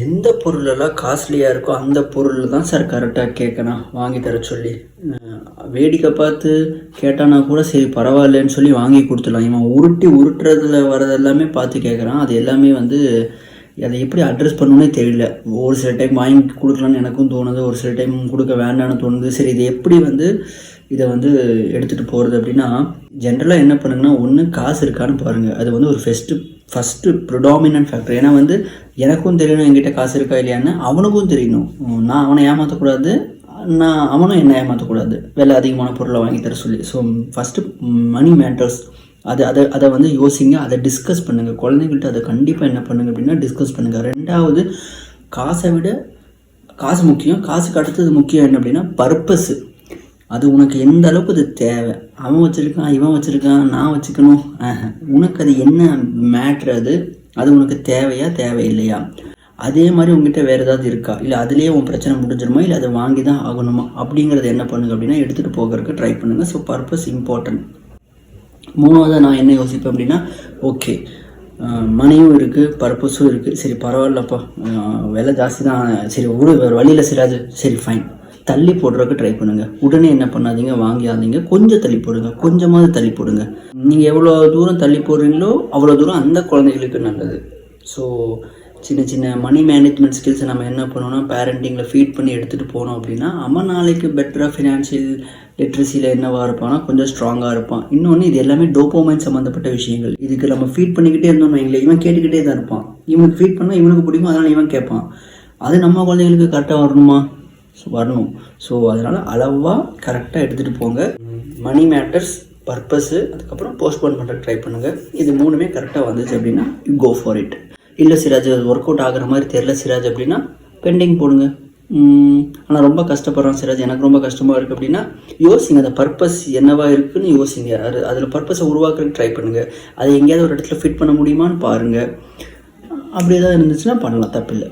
எந்த பொருளெல்லாம் காஸ்ட்லியாக இருக்கோ அந்த பொருள் தான் சார் கரெக்டாக கேட்கணும் வாங்கி தர சொல்லி. வேடிக்கை பார்த்து கேட்டானா கூட சரி பரவாயில்லன்னு சொல்லி வாங்கி கொடுத்துடலாம். இவன் உருட்டுறதுல வரதெல்லாமே பார்த்து கேட்குறான். அது எல்லாமே வந்து அதை எப்படி அட்ரஸ் பண்ணணுன்னே தெரியல. ஒரு சில டைம் வாங்கி கொடுக்கலான்னு எனக்கும் தோணுது, ஒரு சில டைம் கொடுக்க வேண்டான்னு தோணுது. சரி இதை எப்படி வந்து இதை வந்து எடுத்துகிட்டு போகிறது அப்படின்னா, ஜென்ரலாக என்ன பண்ணுங்கன்னா, ஒன்று காசு இருக்கான்னு பாருங்கள். அது வந்து ஒரு ஃபஸ்ட்டு ப்ரிடாமினன்ட் ஃபேக்டர். ஏன்னா வந்து எனக்கும் தெரியணும் என்கிட்ட காசு இருக்கா இல்லையான்னு, அவனுக்கும் தெரியணும். நான் அவனை ஏமாற்றக்கூடாது, அவனும் என்னை ஏமாற்றக்கூடாது விலை அதிகமான பொருளை வாங்கி தர சொல்லி. So first money matters. அதை வந்து யோசிங்க, அதை டிஸ்கஸ் பண்ணுங்கள். குழந்தைங்கள்ட்ட அதை கண்டிப்பாக என்ன பண்ணுங்கள் அப்படின்னா டிஸ்கஸ் பண்ணுங்கள். ரெண்டாவது, காசை விட காசு முக்கியம். காசுக்கு அடுத்தது முக்கியம் என்ன அப்படின்னா பர்பஸ்ஸு. அது உனக்கு எந்த அளவுக்கு அது தேவை. அவன் வச்சுருக்கான், இவன் வச்சுருக்கான், நான் வச்சுக்கணும், உனக்கு அது என்ன மேட்ரு, அது உனக்கு தேவையா தேவையில்லையா? அதே மாதிரி உங்ககிட்ட வேறு ஏதாவது இருக்கா, இல்லை அதுலேயே உன் பிரச்சனை முடிஞ்சிருமா, இல்லை அதை வாங்கி தான் ஆகணுமா அப்படிங்கிறத என்ன பண்ணுங்க அப்படின்னா எடுத்துகிட்டு போகிறதுக்கு ட்ரை பண்ணுங்கள். So purpose important. மூணாவது நான் என்ன யோசிப்பேன் அப்படின்னா, ஓகே மணியும் இருக்குது, பர்பஸும் இருக்குது, சரி பரவாயில்லப்பா விலை ஜாஸ்தி தான், சரி வேறு வழியில் சிராஜ், சரி ஃபைன், தள்ளி போடுறதுக்கு ட்ரை பண்ணுங்கள். உடனே என்ன பண்ணாதீங்க, வாங்கியாதீங்க, கொஞ்சம் தள்ளி போடுங்க, கொஞ்சமாவது தள்ளி போடுங்க. நீங்கள் எவ்வளோ தூரம் தள்ளி போடுறீங்களோ அவ்வளோ தூரம் அந்த குழந்தைகளுக்கு நல்லது. ஸோ சின்ன சின்ன மணி மேனேஜ்மெண்ட் ஸ்கில்ஸை நம்ம என்ன பண்ணோம்னா பேரண்டிங்கில் ஃபீட் பண்ணி எடுத்துகிட்டு போனோம் அப்படின்னா அவன் நாளைக்கு பெட்டராக ஃபினான்ஷியல் லிட்ரஸியில் என்னவாக இருப்பான்னா கொஞ்சம் ஸ்ட்ராங்காக இருப்பான். இன்னொன்று, இது எல்லாமே டோபோமைன் சம்மந்தப்பட்ட விஷயங்கள். இதுக்கு நம்ம ஃபீட் பண்ணிக்கிட்டே இருந்தோம்னு வைங்களேன், இவன் கேட்டுக்கிட்டே தான் இருப்பான். இவனுக்கு ஃபீட் பண்ணால் இவனுக்கு பிடிக்கும், அதனால் இவன் கேட்பான். அது நம்ம குழந்தைங்களுக்கு கரெக்டாக வரணுமா? வரணும். ஸோ அதனால் அளவாக கரெக்டாக எடுத்துகிட்டு போங்க. மணி மேட்டர்ஸ், பர்பஸ்ஸு, அதுக்கப்புறம் போஸ்ட்போன் பண்ணுற ட்ரை பண்ணுங்கள். இது மூணுமே கரெக்டாக வந்துச்சு அப்படின்னா யூ கோ ஃபார் இட். இல்லை சிராஜ் அது ஒர்க் அவுட் ஆகிற மாதிரி தெரில சிராஜ் அப்படின்னா பெண்டிங் போடுங்க. ஆனால் ரொம்ப கஷ்டப்படுறான் சிராஜ், எனக்கு ரொம்ப கஷ்டமாக இருக்குது அப்படின்னா யோசிங்க, அந்த பர்பஸ் என்னவா இருக்குதுன்னு யோசிங்க. அதில் பர்பஸை உருவாக்குறதுக்கு ட்ரை பண்ணுங்கள். அதை எங்கேயாவது ஒரு இடத்துல ஃபிட் பண்ண முடியுமான்னு பாருங்கள். அப்படி ஏதாவது இருந்துச்சுன்னா பண்ணலாம், தப்பில்லை.